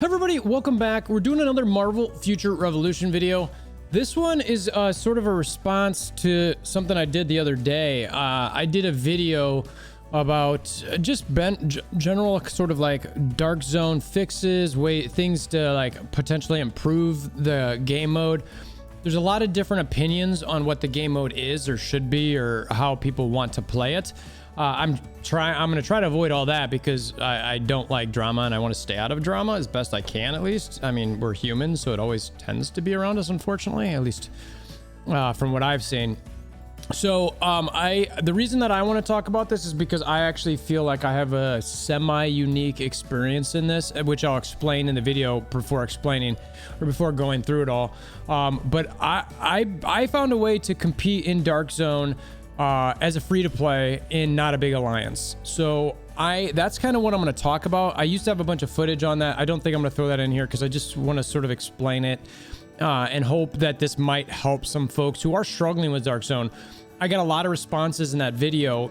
everybody, welcome back. We're doing another Marvel Future Revolution video. This one is sort of a response to something I did the other day. I did a video about just general sort of like Dark Zone fixes, things to like potentially improve the game mode. There's a lot of different opinions on what the game mode is or should be or how people want to play it. I'm gonna try to avoid all that because I don't like drama and I want to stay out of drama as best I can, at least. I mean, we're humans, so it always tends to be around us, unfortunately, at least from what I've seen. So the reason that I want to talk about this is because I actually feel like I have a semi-unique experience in this, which I'll explain in the video before going through it all. But I found a way to compete in Dark Zone as a free-to-play in not a big alliance. So that's kind of what I'm going to talk about. I used to have a bunch of footage on that. I don't think I'm going to throw that in here because I just want to sort of explain it and hope that this might help some folks who are struggling with Dark Zone. I got a lot of responses in that video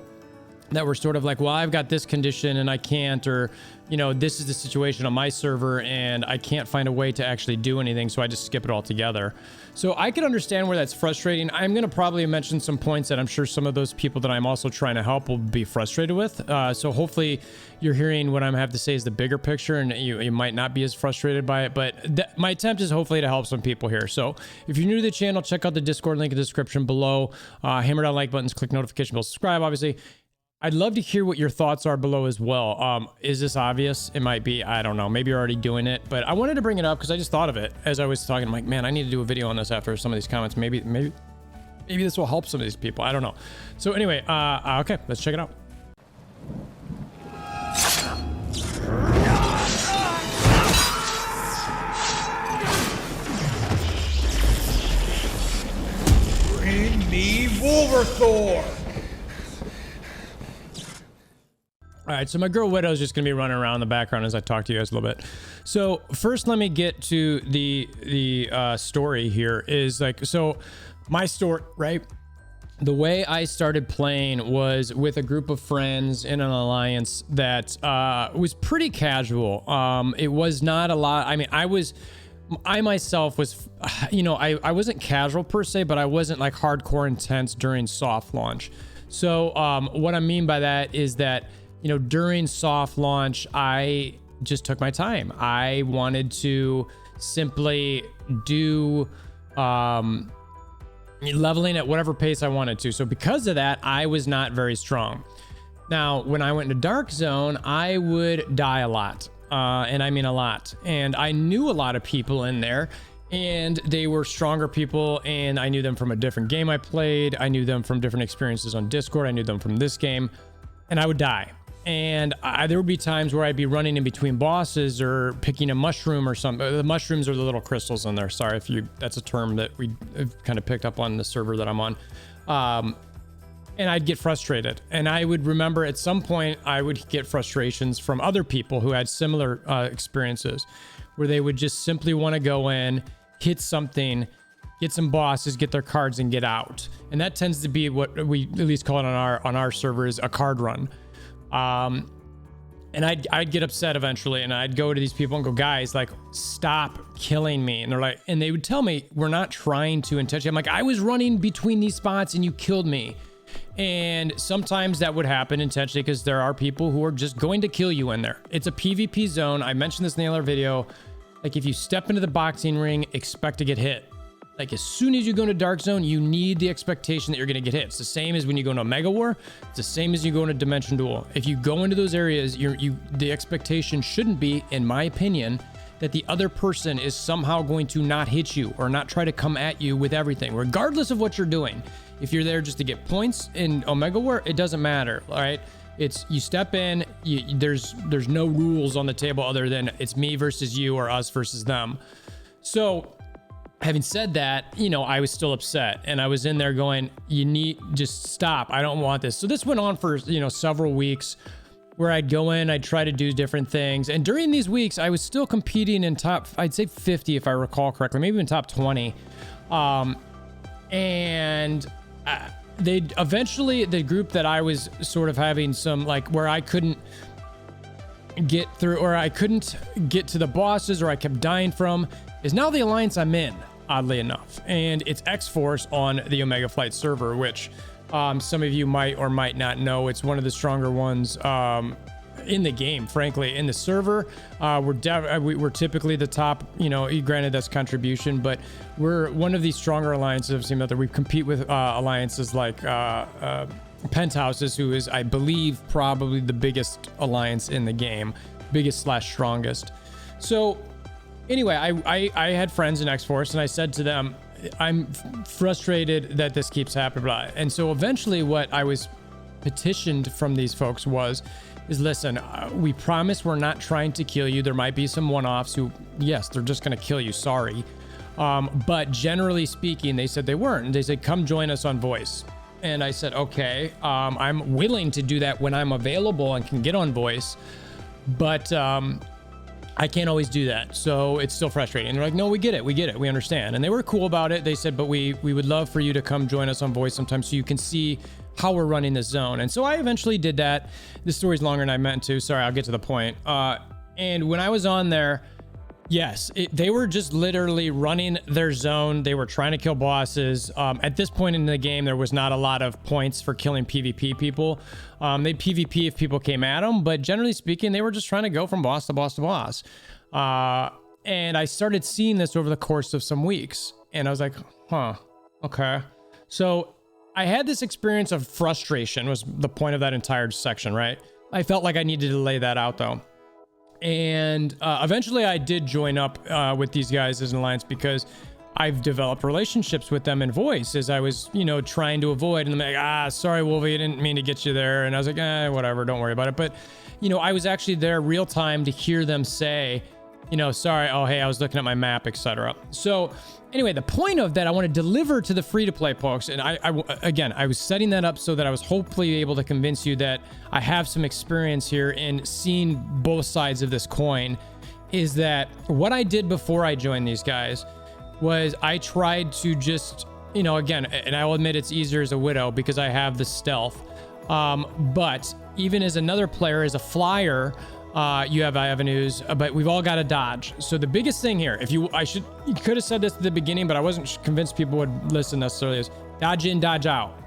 that were sort of like, well, I've got this condition and I can't, or, you know, this is the situation on my server and I can't find a way to actually do anything, so I just skip it all together. So I can understand where that's frustrating. I'm going to probably mention some points that I'm sure some of those people that I'm also trying to help will be frustrated with. So hopefully you're hearing what I have to say is the bigger picture and you might not be as frustrated by it, but my attempt is hopefully to help some people here. So if you're new to the channel, check out the Discord link in the description below. Hammer down like buttons, click notification bell, subscribe, obviously. I'd love to hear what your thoughts are below as well. Is this obvious? It might be. I don't know. Maybe you're already doing it, but I wanted to bring it up because I just thought of it as I was talking. I'm like, man, I need to do a video on this after some of these comments. Maybe this will help some of these people. I don't know. So anyway, okay, let's check it out. Bring me WolverThor! All right, so my girl Widow is just gonna be running around in the background as I talk to you guys a little bit. So first, let me get to the story here. Is like, so my story, right? The way I started playing was with a group of friends in an alliance that was pretty casual. It was not a lot. I mean, I myself was, you know, I wasn't casual per se, but I wasn't like hardcore intense during soft launch. So what I mean by that is that, you know, during soft launch, I just took my time. I wanted to simply do leveling at whatever pace I wanted to. So because of that, I was not very strong. Now, when I went into Dark Zone, I would die a lot. And I mean a lot. And I knew a lot of people in there, and they were stronger people, and I knew them from a different game I played. I knew them from different experiences on Discord. I knew them from this game, and I would die. And there would be times where I'd be running in between bosses or picking a mushroom or something. The mushrooms are the little crystals in there. Sorry if that's a term that we kind of picked up on the server that I'm on. And I'd get frustrated. And I would remember at some point, I would get frustrations from other people who had similar experiences, where they would just simply want to go in, hit something, get some bosses, get their cards, and get out. And that tends to be what we at least call it on our server is a card run. And I'd get upset eventually, and I'd go to these people and go, guys, like, stop killing me. And they're like, and they would tell me, we're not trying to intentionally. I'm like, I was running between these spots and you killed me. And sometimes that would happen intentionally because there are people who are just going to kill you in there. It's a PvP zone. I mentioned this in the other video. Like, if you step into the boxing ring, expect to get hit. Like, as soon as you go into Dark Zone, you need the expectation that you're going to get hit. It's the same as when you go into Mega War. It's the same as you go into Dimension Duel. If you go into those areas, the expectation shouldn't be, in my opinion, that the other person is somehow going to not hit you or not try to come at you with everything, regardless of what you're doing. If you're there just to get points in Omega War, it doesn't matter, all right? It's you step in, there's no rules on the table other than it's me versus you or us versus them. So having said that, you know, I was still upset, and I was in there going, just stop. I don't want this. So this went on for, you know, several weeks where I'd go in, I'd try to do different things. And during these weeks, I was still competing in top, I'd say 50, if I recall correctly, maybe even top 20. They eventually, the group that I was sort of having some, like, where I couldn't get through, or I couldn't get to the bosses, or I kept dying from, is now the alliance I'm in, oddly enough. And it's X-Force on the Omega Flight server, which some of you might or might not know. It's one of the stronger ones in the game, frankly. In the server, we're typically the top, you know, granted that's contribution, but we're one of these stronger alliances I've seen out there. We compete with alliances like Penthouses, who is, I believe, probably the biggest alliance in the game, biggest / strongest. So anyway, I had friends in X-Force, and I said to them, I'm frustrated that this keeps happening, blah. And so eventually what I was petitioned from these folks is listen, we promise we're not trying to kill you. There might be some one-offs who, yes, they're just going to kill you. Sorry. But generally speaking, they said they weren't. They said, come join us on voice. And I said, okay, I'm willing to do that when I'm available and can get on voice, but I can't always do that. So it's still frustrating. And they're like, no, we get it. We understand. And they were cool about it. They said, but we would love for you to come join us on voice sometime so you can see how we're running this zone. And so I eventually did that. This story's longer than I meant to. Sorry, I'll get to the point. And when I was on there, yes, they were just literally running their zone. They were trying to kill bosses. At this point in the game, there was not a lot of points for killing PvP people. They'd PvP if people came at them, but generally speaking, they were just trying to go from boss to boss to boss. And I started seeing this over the course of some weeks, and I was like, huh, okay. So I had this experience of frustration, was the point of that entire section, right? I felt like I needed to lay that out, though. And eventually I did join up with these guys as an alliance because I've developed relationships with them in voice as I was, you know, trying to avoid. And I'm like, sorry, Wolvie, I didn't mean to get you there. And I was like, whatever, don't worry about it. But, you know, I was actually there real time to hear them say, you know, sorry, oh, hey, I was looking at my map, etc. So anyway, the point of that, I want to deliver to the free-to-play folks. And I was setting that up so that I was hopefully able to convince you that I have some experience here in seeing both sides of this coin, is that what I did before I joined these guys was I tried to just, you know, again, and I will admit it's easier as a widow because I have the stealth. But even as another player, as a flyer, you have avenues, but we've all got to dodge. So the biggest thing here, you could have said this at the beginning, but I wasn't convinced people would listen necessarily, is dodge in, dodge out,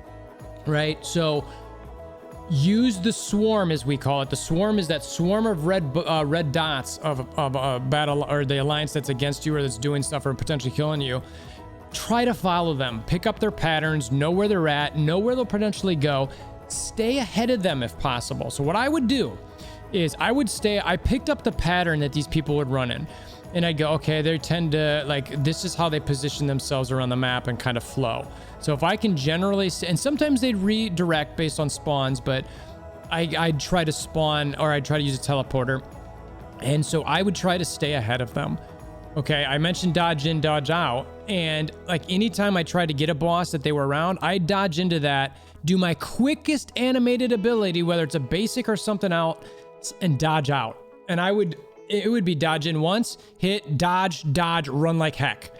right? So use the swarm, as we call it. The swarm is that swarm of red dots of a battle, or the alliance that's against you or that's doing stuff or potentially killing you. Try to follow them, pick up their patterns, know where they're at, know where they'll potentially go, stay ahead of them if possible. So what I would do is I picked up the pattern that these people would run in, and I'd go, okay, they tend to, like, this is how they position themselves around the map and kind of flow. So if I can generally, and sometimes they'd redirect based on spawns, but I'd try to spawn, or I'd try to use a teleporter. And so I would try to stay ahead of them. Okay, I mentioned dodge in, dodge out. And like anytime I tried to get a boss that they were around, I'd dodge into that, do my quickest animated ability, whether it's a basic or something out, and dodge out. And it would be dodge in once, hit, dodge, run like heck.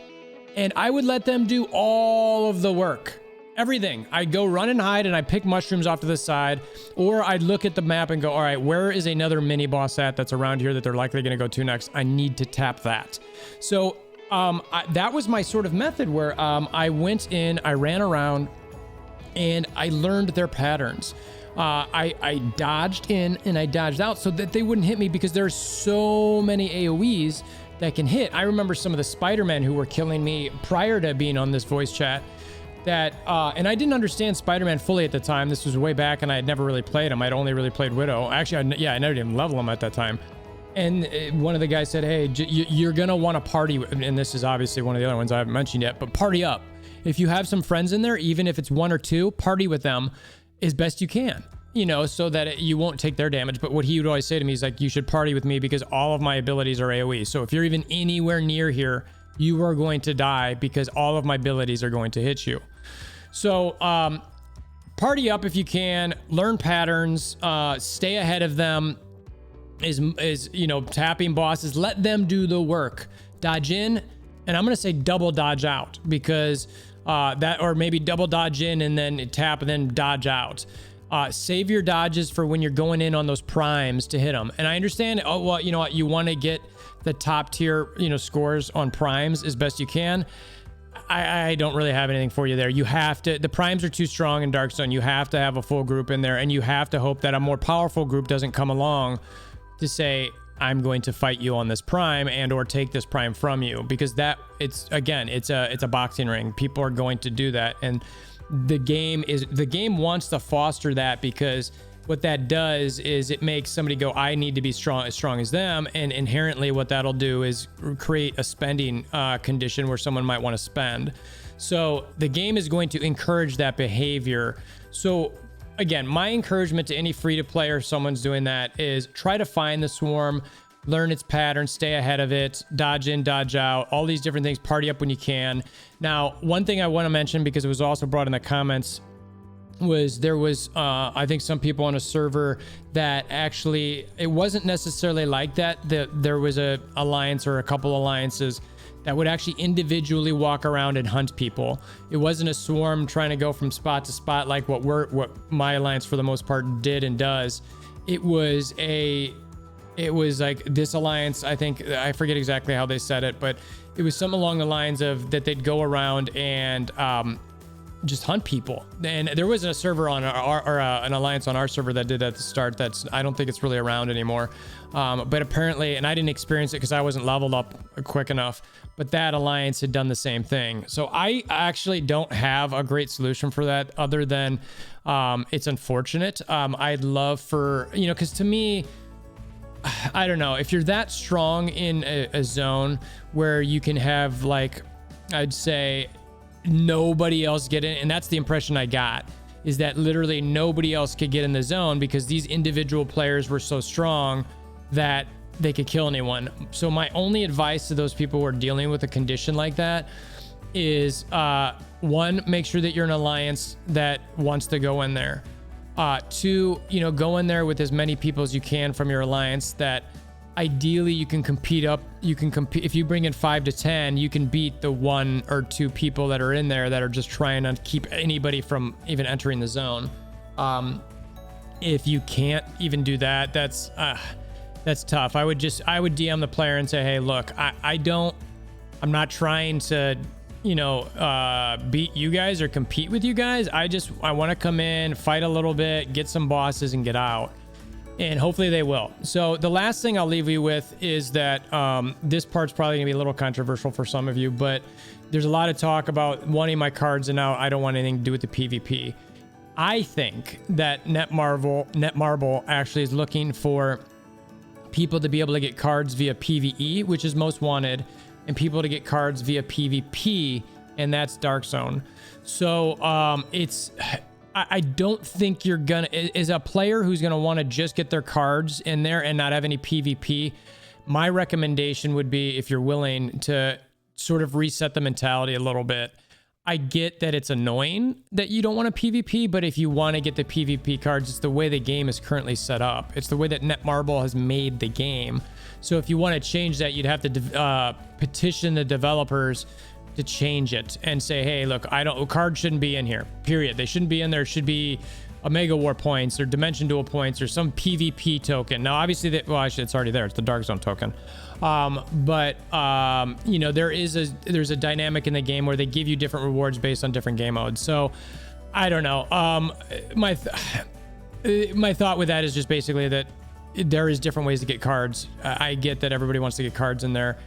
And I would let them do all of the work, everything. I'd go run and hide, and I'd pick mushrooms off to the side, or I'd look at the map and go, all right, where is another mini boss that's around here that they're likely going to go to next? I need to tap that. So that was my sort of method where I went in, I ran around, and I learned their patterns. I dodged in and I dodged out so that they wouldn't hit me, because there's so many AoEs that can hit. I remember some of the Spider-Men who were killing me prior to being on this voice chat that, and I didn't understand Spider-Man fully at the time. This was way back and I had never really played him. I'd only really played Widow. Actually, I never even level him at that time. And one of the guys said, hey, you're going to want to party. And this is obviously one of the other ones I haven't mentioned yet, but party up. If you have some friends in there, even if it's one or two, party with them as best you can, you know, so that you won't take their damage. But what he would always say to me is like, you should party with me because all of my abilities are AoE. So if you're even anywhere near here, you are going to die because all of my abilities are going to hit you. So party up if you can, learn patterns, stay ahead of them, is you know, tapping bosses, let them do the work, dodge in, and I'm going to say double dodge out, because or maybe double dodge in and then tap and then dodge out. Save your dodges for when you're going in on those primes to hit them. And I understand, oh, well, you know what? You want to get the top tier, scores on primes as best you can. I don't really have anything for you there. You have to, the primes are too strong in Dark Zone. You have to have a full group in there, and you have to hope that a more powerful group doesn't come along to say, I'm going to fight you on this prime and or take this prime from you, because that it's a boxing ring. People are going to do that, and the game wants to foster that, because what that does is it makes somebody go, I need to be as strong as them, and inherently what that'll do is create a spending condition where someone might want to spend. So the game is going to encourage that behavior. So again, my encouragement to any free-to-play or someone's doing that is try to find the swarm, learn its pattern, stay ahead of it, dodge in, dodge out, all these different things, party up when you can. Now, one thing I want to mention, because it was also brought in the comments, was there was I think some people on a server that actually, it wasn't necessarily like that. There was a alliance or a couple alliances that would actually individually walk around and hunt people. It wasn't a swarm trying to go from spot to spot like what my alliance for the most part did and does. It was like this alliance, I think, I forget exactly how they said it, but it was something along the lines of that they'd go around and just hunt people. And there was a server on an alliance on our server that did at the start. I don't think it's really around anymore. But apparently, and I didn't experience it because I wasn't leveled up quick enough, but that alliance had done the same thing. So I actually don't have a great solution for that, other than it's unfortunate. I'd love for, because to me, I don't know, if you're that strong in a zone where you can have, like, I'd say nobody else get in, and that's the impression I got, is that literally nobody else could get in the zone because these individual players were so strong that they could kill anyone. So my only advice to those people who are dealing with a condition like that is, one, make sure that you're an alliance that wants to go in there. Two, go in there with as many people as you can from your alliance that ideally you can compete. If you bring in 5 to 10, you can beat the 1 or 2 people that are in there that are just trying to keep anybody from even entering the zone. If you can't even do that, that's tough. I would DM the player and say, hey, look, I'm not trying to, beat you guys or compete with you guys. I want to come in, fight a little bit, get some bosses and get out. And hopefully they will. So the last thing I'll leave you with is that this part's probably gonna be a little controversial for some of you, but there's a lot of talk about wanting my cards and now I don't want anything to do with the PvP. I think that Netmarble actually is looking for people to be able to get cards via PvE, which is most wanted, and people to get cards via PvP, and that's Dark Zone. So I don't think you're gonna, as a player who's gonna want to just get their cards in there and not have any PvP, my recommendation would be, if you're willing, to sort of reset the mentality a little bit. I get that it's annoying that you don't want a PvP, but if you want to get the PvP cards, it's the way the game is currently set up. It's the way that Netmarble has made the game. So if you want to change that, you'd have to petition the developers to change it and say, hey, look, cards shouldn't be in here, period. They shouldn't be in there. It should be Omega War points or Dimension Duel points or some PvP token. Now, obviously, it's already there. It's the Dark Zone token. There's a dynamic in the game where they give you different rewards based on different game modes. So I don't know. My thought with that is just basically that there is different ways to get cards. I get that everybody wants to get cards in there.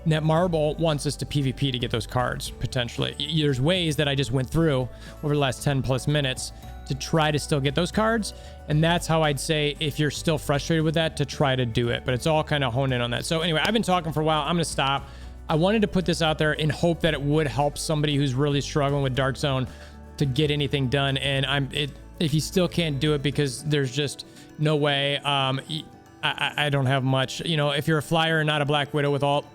Netmarble wants us to PvP to get those cards, potentially. There's ways that I just went through over the last 10 plus minutes to try to still get those cards. And that's how I'd say, if you're still frustrated with that, to try to do it. But it's all kind of honed in on that. So anyway, I've been talking for a while. I'm going to stop. I wanted to put this out there in hope that it would help somebody who's really struggling with Dark Zone to get anything done. And if you still can't do it because there's just no way, I don't have much. If you're a flyer and not a Black Widow with alt,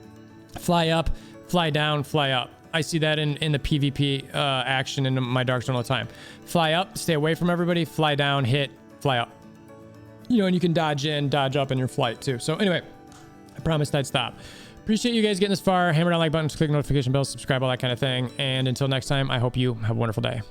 fly up, fly down, fly up. I see that in the PvP action in my Dark Zone all the time. Fly up, stay away from everybody, fly down, hit, fly up. And you can dodge in, dodge up in your flight too. So anyway, I promised I'd stop. Appreciate you guys getting this far. Hammer down like buttons, click notification bells, subscribe, all that kind of thing. And until next time, I hope you have a wonderful day.